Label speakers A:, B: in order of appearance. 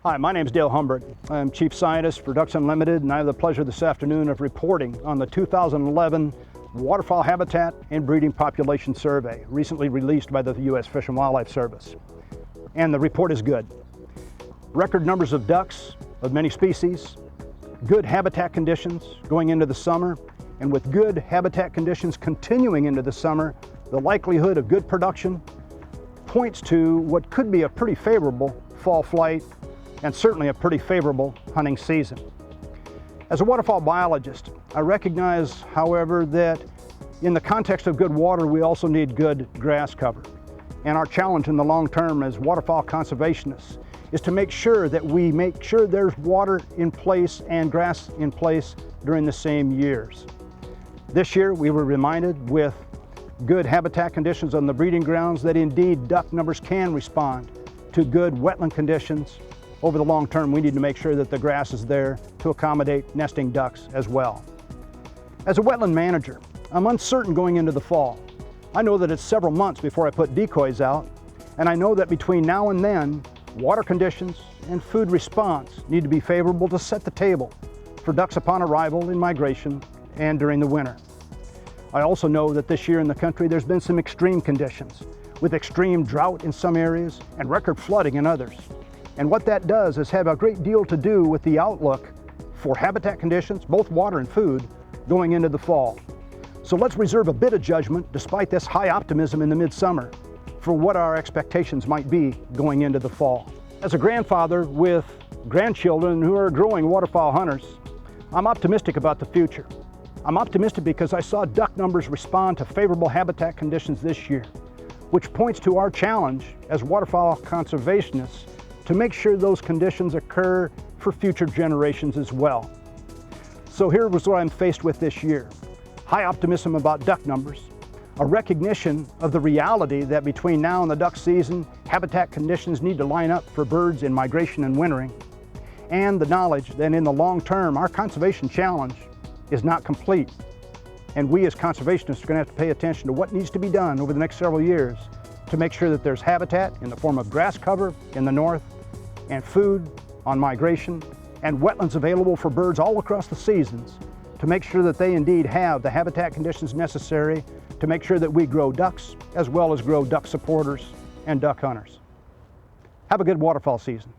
A: Hi, my name is Dale Humbert. I'm Chief Scientist for Ducks Unlimited, and I have the pleasure this afternoon of reporting on the 2011 Waterfowl Habitat and Breeding Population Survey, recently released by the U.S. Fish and Wildlife Service. And the report is good. Record numbers of ducks of many species, good habitat conditions going into the summer, and with good habitat conditions continuing into the summer, the likelihood of good production points to what could be a pretty favorable fall flight and certainly a pretty favorable hunting season. As a waterfowl biologist, I recognize, however, that in the context of good water, we also need good grass cover. And our challenge in the long term as waterfowl conservationists is to make sure that we make sure there's water in place and grass in place during the same years. This year, we were reminded with good habitat conditions on the breeding grounds that indeed duck numbers can respond to good wetland conditions. Over the long term, we need to make sure that the grass is there to accommodate nesting ducks as well. As a wetland manager, I'm uncertain going into the fall. I know that it's several months before I put decoys out, and I know that between now and then, water conditions and food response need to be favorable to set the table for ducks upon arrival in migration and during the winter. I also know that this year in the country there's been some extreme conditions, with extreme drought in some areas and record flooding in others. And what that does is have a great deal to do with the outlook for habitat conditions, both water and food, going into the fall. So let's reserve a bit of judgment, despite this high optimism in the midsummer, for what our expectations might be going into the fall. As a grandfather with grandchildren who are growing waterfowl hunters, I'm optimistic about the future. I'm optimistic because I saw duck numbers respond to favorable habitat conditions this year, which points to our challenge as waterfowl conservationists to make sure those conditions occur for future generations as well. So here was what I'm faced with this year. High optimism about duck numbers, a recognition of the reality that between now and the duck season, habitat conditions need to line up for birds in migration and wintering, and the knowledge that in the long term, our conservation challenge is not complete. And we as conservationists are going to have to pay attention to what needs to be done over the next several years to make sure that there's habitat in the form of grass cover in the north, and food on migration, and wetlands available for birds all across the seasons to make sure that they indeed have the habitat conditions necessary to make sure that we grow ducks as well as grow duck supporters and duck hunters. Have a good waterfowl season.